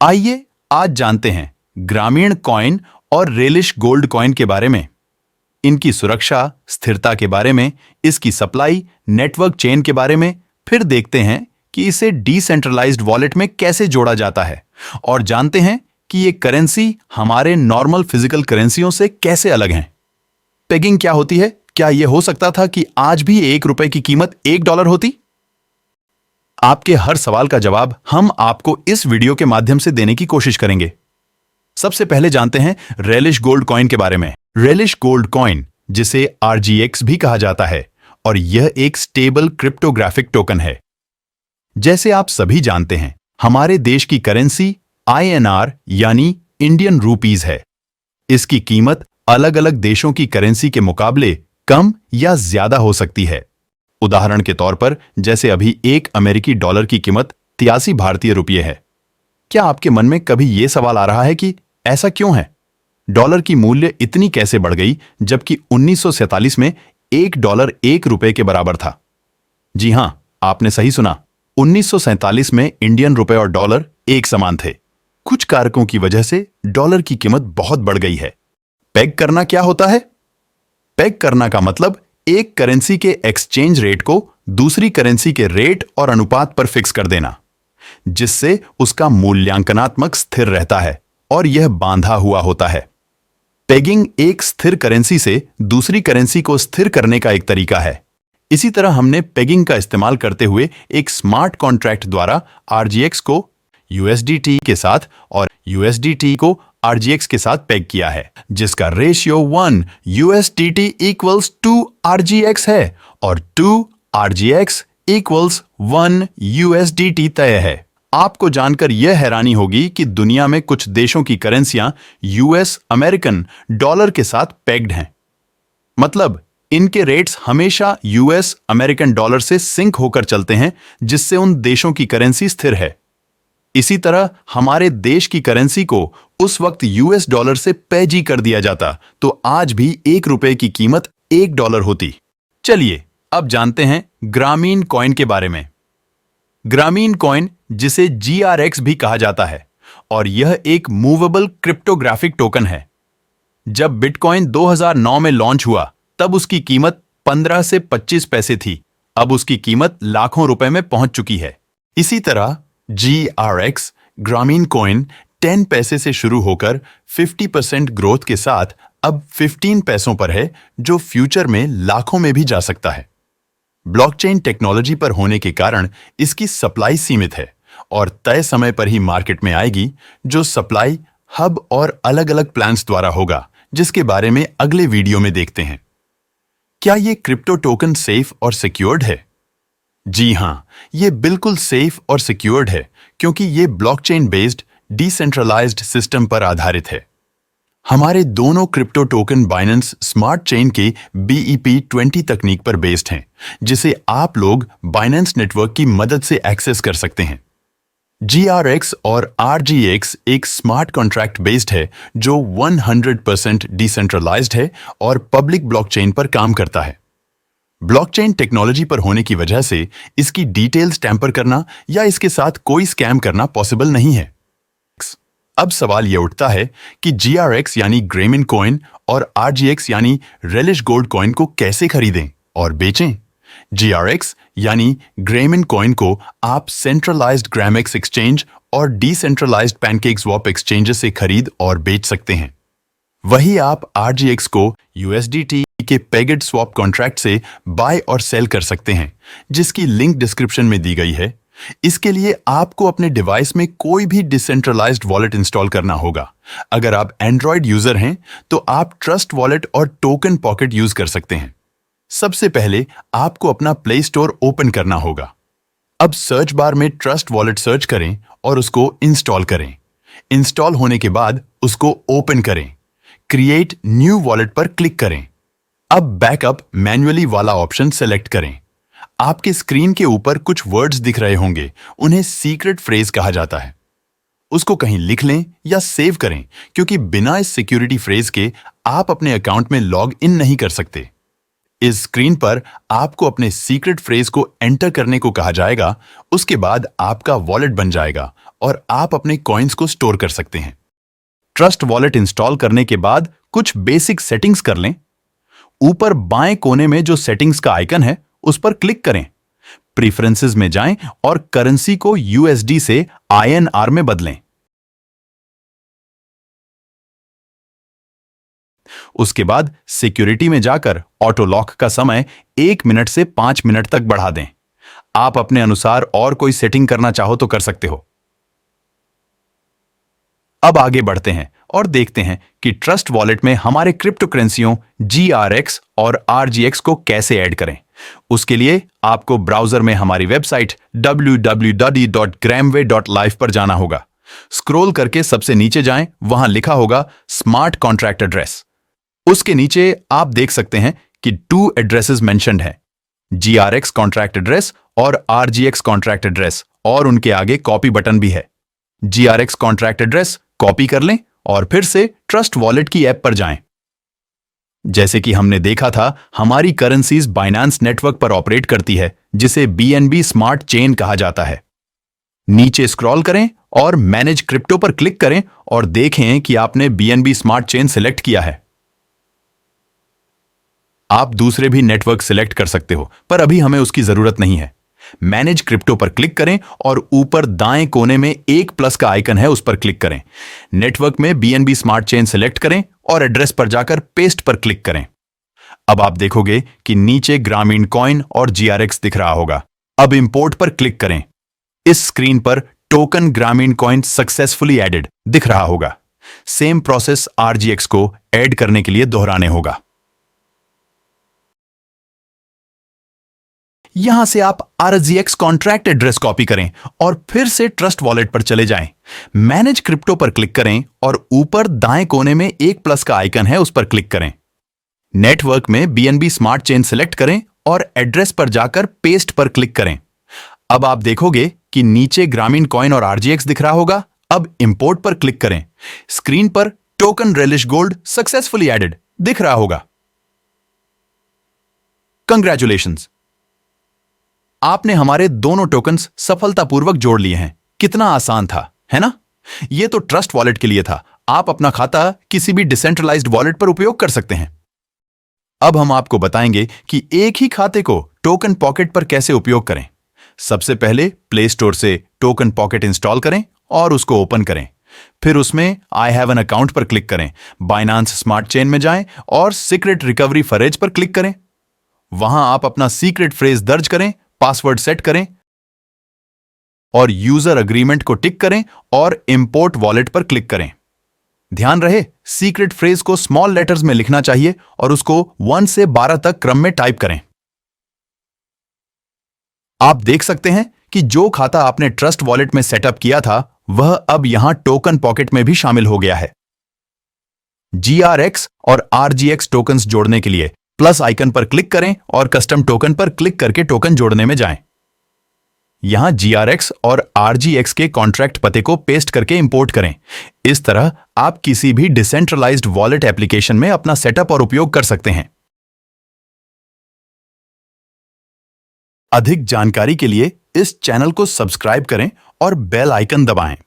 आइए आज जानते हैं ग्रामीण कॉइन और रेलिश गोल्ड कॉइन के बारे में, इनकी सुरक्षा, स्थिरता के बारे में, इसकी सप्लाई, नेटवर्क चेन के बारे में। फिर देखते हैं कि इसे डिसेंट्रलाइज्ड वॉलेट में कैसे जोड़ा जाता है और जानते हैं कि ये करेंसी हमारे नॉर्मल फिजिकल करेंसियों से कैसे अलग हैं। पेगिंग क्या होती है? क्या यह हो सकता था कि आज भी $1 की कीमत $1 होती? आपके हर सवाल का जवाब हम आपको इस वीडियो के माध्यम से देने की कोशिश करेंगे। सबसे पहले जानते हैं रेलिश गोल्ड कॉइन के बारे में। रेलिश गोल्ड कॉइन, जिसे RGX भी कहा जाता है, और यह एक स्टेबल क्रिप्टोग्राफिक टोकन है। जैसे आप सभी जानते हैं, हमारे देश की करेंसी INR यानी इंडियन रूपीज है। इसकी कीमत अलग अलग देशों की करेंसी के मुकाबले कम या ज्यादा हो सकती है। उदाहरण के तौर पर, जैसे अभी $1 अमेरिकी की कीमत 83 भारतीय रुपये है। क्या आपके मन में कभी यह सवाल आ रहा है कि ऐसा क्यों है? डॉलर की मूल्य इतनी कैसे बढ़ गई, जबकि 1947 में $1 $1 के बराबर था? जी हां, आपने सही सुना। 1947 में इंडियन रुपए और डॉलर एक समान थे। कुछ कारकों की वजह से डॉलर की कीमत बहुत बढ़ गई है। पेग करना क्या होता है? पेग करना का मतलब एक करेंसी के एक्सचेंज रेट को दूसरी करेंसी के रेट और अनुपात पर फिक्स कर देना, जिससे उसका मूल्यांकनात्मक स्थिर रहता है और यह बांधा हुआ होता है। पेगिंग एक स्थिर करेंसी से दूसरी करेंसी को स्थिर करने का एक तरीका है। इसी तरह हमने पेगिंग का इस्तेमाल करते हुए एक स्मार्ट कॉन्ट्रैक्ट द्वारा RGX को USDT के साथ और USDT को RGX के साथ पेग किया है, जिसका रेशियो 1 USDT equals 2 RGX है और 2 RGX equals 1 USDT तय है। आपको जानकर यह हैरानी होगी कि दुनिया में कुछ देशों की करेंसियां US अमेरिकन डॉलर के साथ पेग्ड हैं। मतलब इनके रेट्स हमेशा US अमेरिकन डॉलर से सिंक होकर चलते हैं, जिससे उन देशों की करेंसी स्थिर है। इसी तरह हमारे देश की करेंसी को उस वक्त US डॉलर से पेजी कर दिया जाता तो आज भी $1 की कीमत $1 होती। चलिए अब जानते हैं ग्रामीण कॉइन के बारे में। ग्रामीण कॉइन, जिसे GRX भी कहा जाता है, और यह एक मूवेबल क्रिप्टोग्राफिक टोकन है। जब बिटकॉइन 2009 में लॉन्च हुआ, तब उसकी कीमत 15 से 25 पैसे थी। अब उसकी कीमत लाखों रुपए में पहुंच चुकी है। इसी तरह GRX ग्रामीण कॉइन 10 पैसे से शुरू होकर 50% ग्रोथ के साथ अब 15 पैसों पर है, जो फ्यूचर में लाखों में भी जा सकता है। ब्लॉकचेन टेक्नोलॉजी पर होने के कारण इसकी सप्लाई सीमित है और तय समय पर ही मार्केट में आएगी, जो सप्लाई हब और अलग-अलग प्लान्स द्वारा होगा, जिसके बारे में अगले वीडियो में देखते हैं। क्या ये क्रिप्टो टोकन सेफ और सिक्योर्ड है? जी हां, ये बिल्कुल सेफ और सिक्योर्ड है, क्योंकि ये ब्लॉकचेन बेस्ड डिसेंट्रलाइज्ड सिस्टम पर आधारित है। हमारे दोनों crypto token Binance Smart chain के BEP20 तकनीक पर बेस्ड हैं, जिसे आप लोग बाइनेंस नेटवर्क की मदद से एक्सेस कर सकते हैं। GRX और RGX एक स्मार्ट कॉन्ट्रैक्ट बेस्ड है, जो 100% डिसेंट्रलाइज्ड है और पब्लिक ब्लॉकचेन पर काम करता है। ब्लॉकचेन टेक्नोलॉजी पर होने की वजह से इसकी डिटेल्स टैंपर करना या इसके साथ कोई स्कैम करना पॉसिबल नहीं है। अब सवाल यह उठता है कि GRX यानी ग्रामीण कॉइन और RGX यानी रेलिश गोल्ड कॉइन को कैसे खरीदें और बेचें? GRX यानी ग्रामीण कॉइन को आप सेंट्रलाइज्ड ग्रामेक्स एक्सचेंज और डिसेंट्रलाइज्ड पैनकेकस्वैप एक्सचेंजेस से खरीद और बेच सकते हैं। वही आप RGX को USDT के पेगेड स्वैप कॉन्ट्रैक्ट से बाय और सेल कर सकते हैं, जिसकी लिंक डिस्क्रिप्शन में दी गई है। इसके लिए आपको अपने डिवाइस में कोई भी डिसेंट्रलाइज्ड वॉलेट इंस्टॉल करना होगा। अगर आप एंड्रॉयड यूजर हैं, तो आप ट्रस्ट वॉलेट और टोकन पॉकेट यूज कर सकते हैं। सबसे पहले आपको अपना प्ले स्टोर ओपन करना होगा। अब सर्च बार में ट्रस्ट वॉलेट सर्च करें और उसको इंस्टॉल करें। इंस्टॉल होने के बाद उसको ओपन करें। क्रिएट न्यू वॉलेट पर क्लिक करें। अब बैकअप मैन्युअली वाला ऑप्शन सेलेक्ट करें। आपके स्क्रीन के ऊपर कुछ वर्ड्स दिख रहे होंगे, उन्हें सीक्रेट फ्रेज कहा जाता है। उसको कहीं लिख लें या सेव करें, क्योंकि बिना इस सिक्योरिटी फ्रेज के आप अपने अकाउंट में लॉग इन नहीं कर सकते। इस स्क्रीन पर आपको अपने सीक्रेट फ्रेज को एंटर करने को कहा जाएगा। उसके बाद आपका वॉलेट बन जाएगा और आप अपने कॉइन्स को स्टोर कर सकते हैं। ट्रस्ट वॉलेट इंस्टॉल करने के बाद कुछ बेसिक सेटिंग्स कर लें। ऊपर बाएं कोने में जो सेटिंग्स का आइकन है उस पर क्लिक करें। प्रीफरेंसेस में जाएं और करेंसी को यूएसडी से आईएनआर में बदलें। उसके बाद सिक्योरिटी में जाकर ऑटो लॉक का समय 1 मिनट से 5 मिनट तक बढ़ा दें। आप अपने अनुसार और कोई सेटिंग करना चाहो तो कर सकते हो। अब आगे बढ़ते हैं और देखते हैं कि ट्रस्ट वॉलेट में हमारे क्रिप्टो करेंसियों GRX और RGX को कैसे ऐड करें। उसके लिए आपको ब्राउजर में हमारी वेबसाइट www.gramway.live पर जाना होगा। स्क्रॉल करके सबसे नीचे जाएं, वहां लिखा होगा स्मार्ट कॉन्ट्रैक्ट एड्रेस। उसके नीचे आप देख सकते हैं कि 2 एड्रेसेस मेंशन्ड हैं, GRX कॉन्ट्रैक्ट एड्रेस और RGX कॉन्ट्रैक्ट एड्रेस, और उनके आगे कॉपी बटन भी है। GRX कॉन्ट्रैक्ट एड्रेस कॉपी कर लें और फिर से ट्रस्ट वॉलेट की ऐप पर जाएं। जैसे कि हमने देखा था, हमारी करेंसीज बाइनेंस नेटवर्क पर ऑपरेट करती है, जिसे BNB स्मार्ट चेन कहा जाता है। नीचे स्क्रॉल करें और मैनेज क्रिप्टो पर क्लिक करें और देखें कि आपने BNB स्मार्ट चेन सिलेक्ट किया है। आप दूसरे भी नेटवर्क सिलेक्ट कर सकते हो, पर अभी हमें उसकी जरूरत नहीं है। मैनेज क्रिप्टो पर क्लिक करें और ऊपर दाएं कोने में एक प्लस का आइकन है, उस पर क्लिक करें। नेटवर्क में BNB स्मार्ट चेन सिलेक्ट करें और एड्रेस पर जाकर पेस्ट पर क्लिक करें। अब आप देखोगे कि नीचे ग्रामीण कॉइन और GRX दिख रहा होगा। अब इंपोर्ट पर क्लिक करें। इस स्क्रीन पर टोकन ग्रामीण कॉइन सक्सेसफुली एडेड दिख रहा होगा। सेम प्रोसेस RGX को ऐड करने के लिए दोहराने होगा। यहां से आप RGX कॉन्ट्रैक्ट एड्रेस कॉपी करें और फिर से ट्रस्ट वॉलेट पर चले जाएं। मैनेज क्रिप्टो पर क्लिक करें और ऊपर दाएं कोने में एक प्लस का आइकन है, उस पर क्लिक करें। नेटवर्क में BNB स्मार्ट चेन सिलेक्ट करें और एड्रेस पर जाकर पेस्ट पर क्लिक करें। अब आप देखोगे कि नीचे ग्रामीण कॉइन और RGX दिख रहा होगा। अब इंपोर्ट पर क्लिक करें। स्क्रीन पर token relish gold successfully added दिख रहा होगा। कंग्रेचुलेशंस, आपने हमारे दोनों टोकन्स सफलतापूर्वक जोड़ लिए हैं। कितना आसान था, है ना? यह तो ट्रस्ट वॉलेट के लिए था। आप अपना खाता किसी भी डिसेंट्रलाइज्ड वॉलेट पर उपयोग कर सकते हैं। अब हम आपको बताएंगे कि एक ही खाते को टोकन पॉकेट पर कैसे उपयोग करें। सबसे पहले प्ले स्टोर से टोकन पॉकेट इंस्टॉल करें और उसको ओपन करें। फिर उसमें आई हैव एन अकाउंट पर क्लिक करें। बाइनेंस स्मार्ट चेन में जाएं और सीक्रेट रिकवरी फॉर एज पर क्लिक करें। वहां आप अपना सीक्रेट फ्रेज दर्ज करें, पासवर्ड सेट करें और यूजर अग्रीमेंट को टिक करें और इंपोर्ट वॉलेट पर क्लिक करें। ध्यान रहे, सीक्रेट फ्रेज को स्मॉल लेटर्स में लिखना चाहिए और उसको 1 से 12 तक क्रम में टाइप करें। आप देख सकते हैं कि जो खाता आपने ट्रस्ट वॉलेट में सेटअप किया था वह अब यहां टोकन पॉकेट में भी शामिल हो गया है। GRX और RGX टोकन्स जोड़ने के लिए प्लस आइकन पर क्लिक करें और कस्टम टोकन पर क्लिक करके टोकन जोड़ने में जाएं। यहां GRX और RGX के कॉन्ट्रैक्ट पते को पेस्ट करके इंपोर्ट करें। इस तरह आप किसी भी डिसेंट्रलाइज्ड वॉलेट एप्लीकेशन में अपना सेटअप और उपयोग कर सकते हैं। अधिक जानकारी के लिए इस चैनल को सब्सक्राइब करें और बेल आइकन दबाएं।